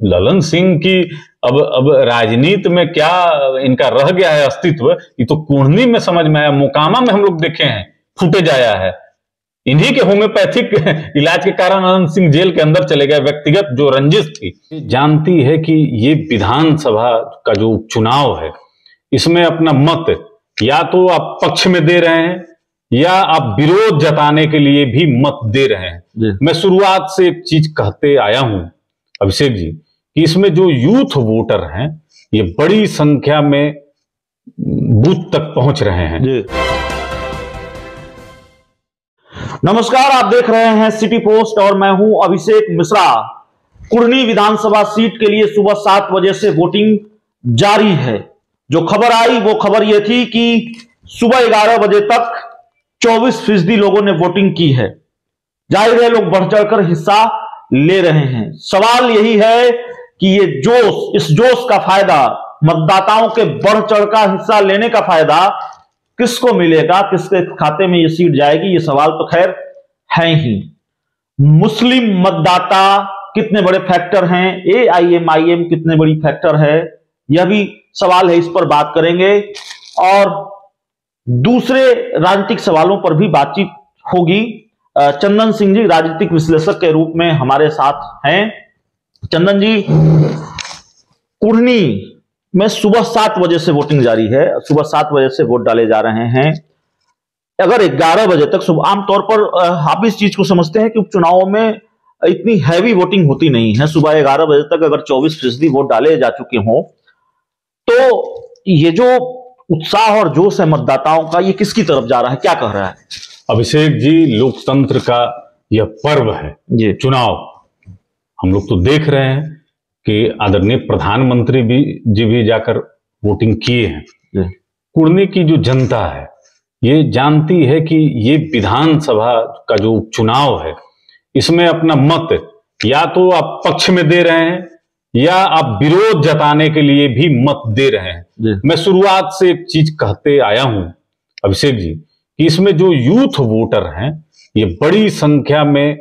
ललन सिंह की अब राजनीति में क्या इनका रह गया है अस्तित्व, ये तो कुढ़नी में समझ में आया, मोकामा में हम लोग देखे हैं फुटेज आया है। इन्हीं के होम्योपैथिक इलाज के कारण अनंत सिंह जेल के अंदर चले गए, व्यक्तिगत जो रंजिश थी। जानती है कि ये विधानसभा का जो चुनाव है, इसमें अपना मत या तो आप पक्ष में दे रहे हैं या आप विरोध जताने के लिए भी मत दे रहे हैं। मैं शुरुआत से एक चीज कहते आया हूं अभिषेक जी कि इसमें जो यूथ वोटर हैं ये बड़ी संख्या में बूथ तक पहुंच रहे हैं। नमस्कार, आप देख रहे हैं सिटी पोस्ट और मैं हूं अभिषेक मिश्रा। कुढ़नी विधानसभा सीट के लिए सुबह 7 बजे से वोटिंग जारी है। जो खबर आई वो खबर यह थी कि सुबह 11 बजे तक 24% लोगों ने वोटिंग की है। जाहिर है लोग बढ़ चढ़कर हिस्सा ले रहे हैं। सवाल यही है कि ये जोश, इस जोश का फायदा, मतदाताओं के बढ़ चढ़कर हिस्सा लेने का फायदा किसको मिलेगा, किसके खाते में ये सीट जाएगी, ये सवाल तो खैर है ही। मुस्लिम मतदाता कितने बड़े फैक्टर हैं, एआईएमआईएम कितने बड़ी फैक्टर है, यह भी सवाल है, इस पर बात करेंगे। और दूसरे राजनीतिक सवालों पर भी बातचीत होगी। चंदन सिंह जी राजनीतिक विश्लेषक के रूप में हमारे साथ हैं। चंदन जी, कुढ़नी में सुबह 7 बजे से वोटिंग जारी है, सुबह 7 बजे से वोट डाले जा रहे हैं। अगर 11 बजे तक, सुबह आमतौर पर आप इस चीज को समझते हैं कि उपचुनावों में इतनी हैवी वोटिंग होती नहीं है। सुबह 11 बजे तक अगर 24% वोट डाले जा चुके हों तो ये जो उत्साह और जोश है मतदाताओं का, ये किसकी तरफ जा रहा है, क्या कह रहा है? अभिषेक जी, लोकतंत्र का यह पर्व है ये चुनाव। हम लोग तो देख रहे हैं कि आदरणीय प्रधानमंत्री जी भी जाकर वोटिंग किए हैं। कुढ़नी की जो जनता है ये जानती है कि ये विधानसभा का जो चुनाव है, इसमें अपना मत या तो आप पक्ष में दे रहे हैं या आप विरोध जताने के लिए भी मत दे रहे हैं। मैं शुरुआत से एक चीज कहते आया हूं अभिषेक जी कि इसमें जो यूथ वोटर हैं ये बड़ी संख्या में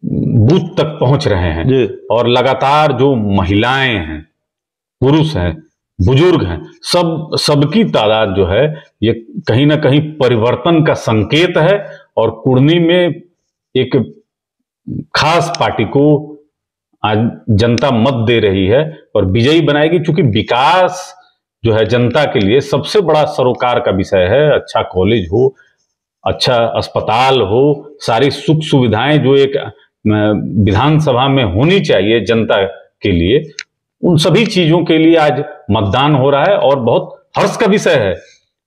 बूथ तक पहुंच रहे हैं और लगातार जो महिलाएं हैं, पुरुष हैं, बुजुर्ग हैं, सबकी तादाद जो है ये कहीं ना कहीं परिवर्तन का संकेत है। और कुढ़नी में एक खास पार्टी को आज जनता मत दे रही है और विजयी बनाएगी, क्योंकि विकास जो है जनता के लिए सबसे बड़ा सरोकार का विषय है। अच्छा कॉलेज हो, अच्छा अस्पताल हो, सारी सुख सुविधाएं जो एक विधानसभा में होनी चाहिए जनता के लिए, उन सभी चीजों के लिए आज मतदान हो रहा है। और बहुत हर्ष का विषय है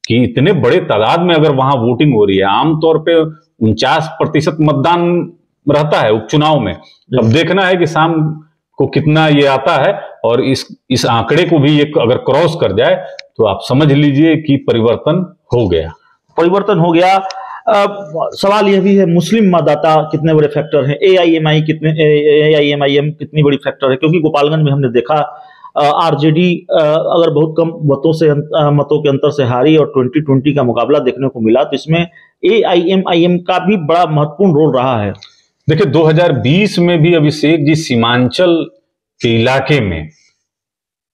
कि इतने बड़े तादाद में अगर वहां वोटिंग हो रही है। आमतौर पे 49% मतदान रहता है उपचुनाव में। अब देखना है कि शाम को कितना ये आता है और इस आंकड़े को भी ये अगर क्रॉस कर जाए तो आप समझ लीजिए कि परिवर्तन हो गया। सवाल यह भी है, मुस्लिम मतदाता कितने बड़े फैक्टर हैं, एआईएमआईएम कितनी बड़ी फैक्टर है? क्योंकि गोपालगंज में हमने देखा आरजेडी अगर बहुत कम मतों के अंतर से हारी और 2020 का मुकाबला देखने को मिला, तो इसमें एआईएमआईएम का भी बड़ा महत्वपूर्ण रोल रहा है। देखिए 2020 में भी अभिषेक जी सीमांचल के इलाके में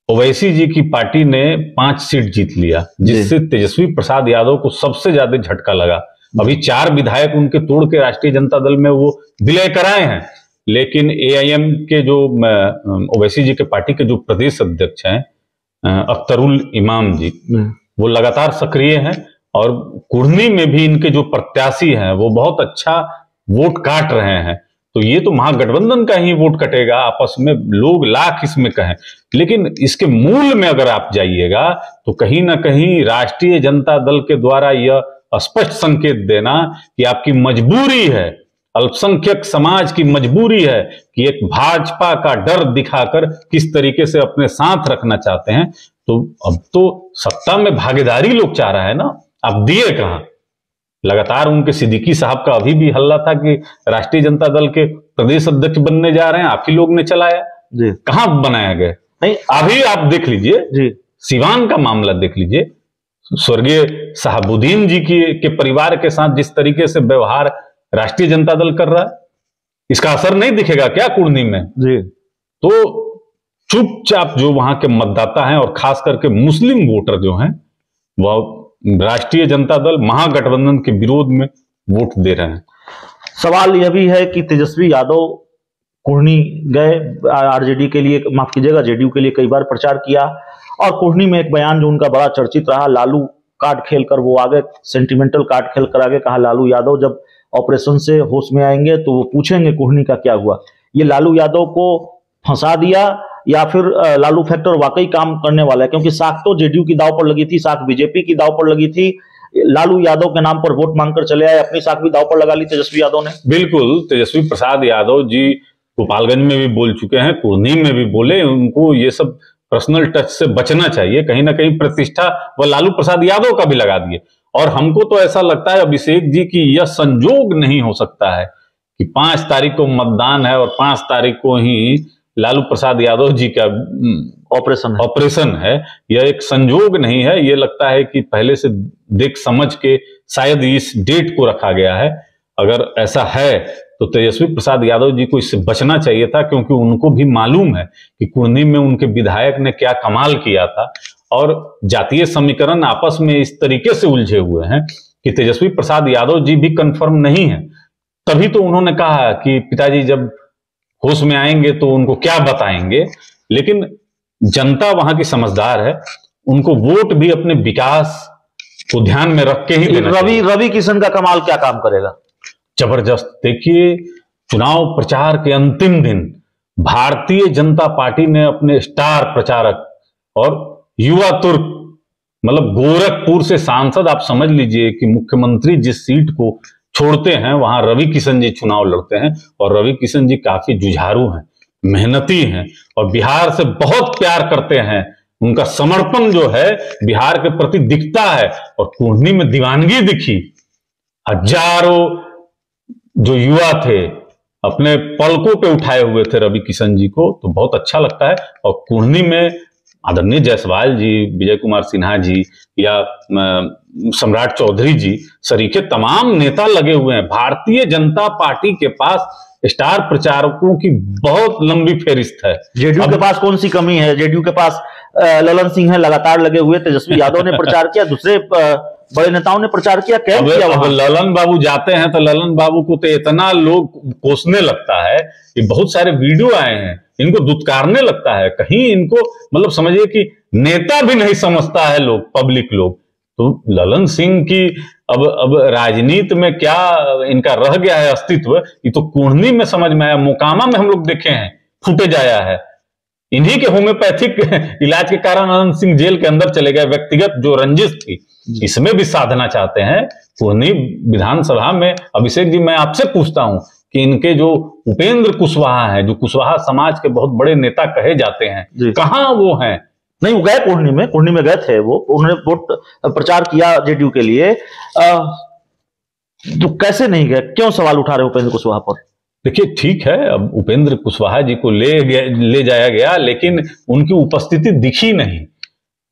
ओवैसी जी की पार्टी ने 5 सीट जीत लिया, जिससे तेजस्वी प्रसाद यादव को सबसे ज्यादा झटका लगा। अभी 4 विधायक उनके तोड़ के राष्ट्रीय जनता दल में वो विलय कराए हैं, लेकिन एआईएम के जो ओवैसी जी के पार्टी के जो प्रदेश अध्यक्ष हैं अख्तरुल इमाम जी, वो लगातार सक्रिय हैं और कुढ़नी में भी इनके जो प्रत्याशी हैं वो बहुत अच्छा वोट काट रहे हैं। तो ये तो महागठबंधन का ही वोट कटेगा, आपस में लोग लाख इसमें कहें, लेकिन इसके मूल में अगर आप जाइएगा तो कहीं ना कहीं राष्ट्रीय जनता दल के द्वारा यह स्पष्ट संकेत देना कि आपकी मजबूरी है, अल्पसंख्यक समाज की मजबूरी है कि एक भाजपा का डर दिखाकर किस तरीके से अपने साथ रखना चाहते हैं। तो अब तो सत्ता में भागीदारी लोग चाह रहा है ना, आप दिए कहां? लगातार उनके सिद्दीकी साहब का अभी भी हल्ला था कि राष्ट्रीय जनता दल के प्रदेश अध्यक्ष बनने जा रहे हैं, आप ही लोग ने चलाया जी, कहां बनाया गया? नहीं, अभी आप देख लीजिए जी, सिवान का मामला देख लीजिए, स्वर्गीय शहाबुद्दीन जी के परिवार के साथ जिस तरीके से व्यवहार राष्ट्रीय जनता दल कर रहा है, इसका असर नहीं दिखेगा क्या कुढ़नी में जी? तो चुपचाप जो वहां के मतदाता हैं और खास करके मुस्लिम वोटर जो हैं वह राष्ट्रीय जनता दल महागठबंधन के विरोध में वोट दे रहे हैं। सवाल यह भी है कि तेजस्वी यादव कुढ़नी गए, आरजेडी के लिए, माफ कीजिएगा जेडीयू के लिए कई बार प्रचार किया, और कुढ़नी में एक बयान जो उनका बड़ा चर्चित रहा, लालू कार्ड खेलकर वो आगे, सेंटिमेंटल कार्ड खेलकर आगे कहा लालू यादव जब ऑपरेशन से होश में आएंगे तो वो पूछेंगे कुढ़नी का क्या हुआ। ये लालू यादव को फंसा दिया या फिर लालू फैक्टर वाकई काम करने वाला है? क्योंकि साख तो जेडीयू की दाव पर लगी थी, साख बीजेपी की दाव पर लगी थी, लालू यादव के नाम पर वोट मांगकर चले आए, अपनी साख भी दाव पर लगा ली तेजस्वी यादव ने। बिल्कुल, तेजस्वी प्रसाद यादव जी गोपालगंज में भी बोल चुके हैं, कुढ़नी में भी बोले, उनको ये सब पर्सनल टच से बचना चाहिए। कहीं ना कहीं प्रतिष्ठा वो लालू प्रसाद यादव का भी लगा दिए। और हमको तो ऐसा लगता है अभिषेक जी की यह संजोग नहीं हो सकता है कि 5 तारीख को मतदान है और 5 तारीख को ही लालू प्रसाद यादव जी का ऑपरेशन है। यह एक संजोग नहीं है, यह लगता है कि पहले से देख समझ के शायद इस डेट को रखा गया है। अगर ऐसा है तो तेजस्वी प्रसाद यादव जी को इससे बचना चाहिए था, क्योंकि उनको भी मालूम है कि कुढ़नी में उनके विधायक ने क्या कमाल किया था। और जातीय समीकरण आपस में इस तरीके से उलझे हुए हैं कि तेजस्वी प्रसाद यादव जी भी कंफर्म नहीं है। तभी तो उन्होंने कहा कि पिताजी जब होश में आएंगे तो उनको क्या बताएंगे। लेकिन जनता वहां की समझदार है, उनको वोट भी अपने विकास को ध्यान में रख के ही देना चाहिए। रवि किशन का कमाल क्या काम करेगा? जबरदस्त। देखिए, चुनाव प्रचार के अंतिम दिन भारतीय जनता पार्टी ने अपने स्टार प्रचारक और युवा तुर्क, मतलब गोरखपुर से सांसद, आप समझ लीजिए कि मुख्यमंत्री जिस सीट को छोड़ते हैं वहां रवि किशन जी चुनाव लड़ते हैं। और रवि किशन जी काफी जुझारू हैं, मेहनती हैं और बिहार से बहुत प्यार करते हैं। उनका समर्पण जो है बिहार के प्रति दिखता है और कुढ़नी में दीवानगी दिखी। हजारों जो युवा थे अपने पलकों पे उठाए हुए थे रवि किशन जी को, तो बहुत अच्छा लगता है। और कुढ़नी में आदरणीय जायसवाल जी, विजय कुमार सिन्हा जी या सम्राट चौधरी जी सरीखे तमाम नेता लगे हुए हैं। भारतीय जनता पार्टी के पास स्टार प्रचारकों की बहुत लंबी फेरिस्त है। जेडीयू के पास कौन सी कमी है? जेडीयू के पास ललन सिंह है, लगातार लगे हुए। तेजस्वी यादव ने प्रचार किया, दूसरे बड़े नेताओं ने प्रचार किया। क्या किया वहां? ललन बाबू जाते हैं तो ललन बाबू को तो इतना लोग कोसने लगता है कि बहुत सारे वीडियो आए हैं, इनको दुत्कारने लगता है। कहीं इनको मतलब समझिए कि नेता भी नहीं समझता है लोग, पब्लिक लोग। तो ललन सिंह की अब राजनीति में क्या इनका रह गया है अस्तित्व, ये तो कुढ़नी में समझ में आया। मोकामा में हम लोग देखे हैं, फुटेज आया है। इन्हीं के होम्योपैथिक इलाज के कारण अनंत सिंह जेल के अंदर चले गए। व्यक्तिगत जो रंजिश थी, इसमें भी साधना चाहते हैं। कुढ़नी विधानसभा में अभिषेक जी, मैं आपसे पूछता हूं कि इनके जो उपेंद्र कुशवाहा हैं, जो कुशवाहा समाज के बहुत बड़े नेता कहे जाते हैं, कहां वो हैं? नहीं, वो गए कुढ़नी में गए थे, वो उन्होंने वोट प्रचार किया जेडीयू के लिए। तो कैसे नहीं गए? क्यों सवाल उठा रहे उपेंद्र कुशवाहा पर? देखिए, ठीक है, अब उपेंद्र कुशवाहा जी को ले जाया गया, लेकिन उनकी उपस्थिति दिखी नहीं।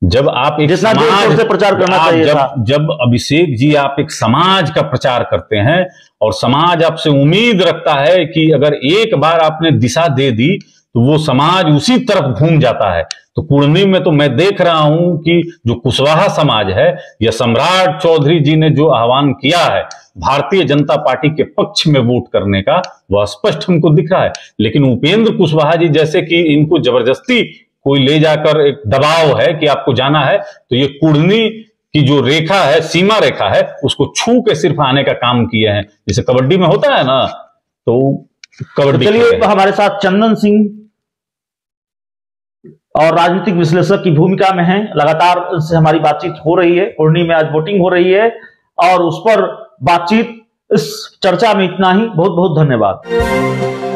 जब आप एक समाज से प्रचार करना चाहिए था। जब अभिषेक जी आप एक समाज का प्रचार करते हैं और समाज आपसे उम्मीद रखता है कि अगर एक बार आपने दिशा दे दी तो वो समाज उसी तरफ घूम जाता है। तो कुढ़नी में तो मैं देख रहा हूं कि जो कुशवाहा समाज है या सम्राट चौधरी जी ने जो आह्वान किया है भारतीय जनता पार्टी के पक्ष में वोट करने का, वह स्पष्ट हमको दिख रहा है। लेकिन उपेंद्र कुशवाहा जी जैसे कि इनको जबरदस्ती कोई ले जाकर एक दबाव है कि आपको जाना है, तो ये कुढ़नी की जो रेखा है, सीमा रेखा है, उसको छू के सिर्फ आने का काम किए हैं। जैसे कबड्डी में होता है ना, तो कबड्डी। चलिए, हमारे साथ चंदन सिंह और राजनीतिक विश्लेषक की भूमिका में हैं, लगातार से हमारी बातचीत हो रही है। कुढ़नी में आज वोटिंग हो रही है और उस पर बातचीत, इस चर्चा में इतना ही। बहुत बहुत धन्यवाद।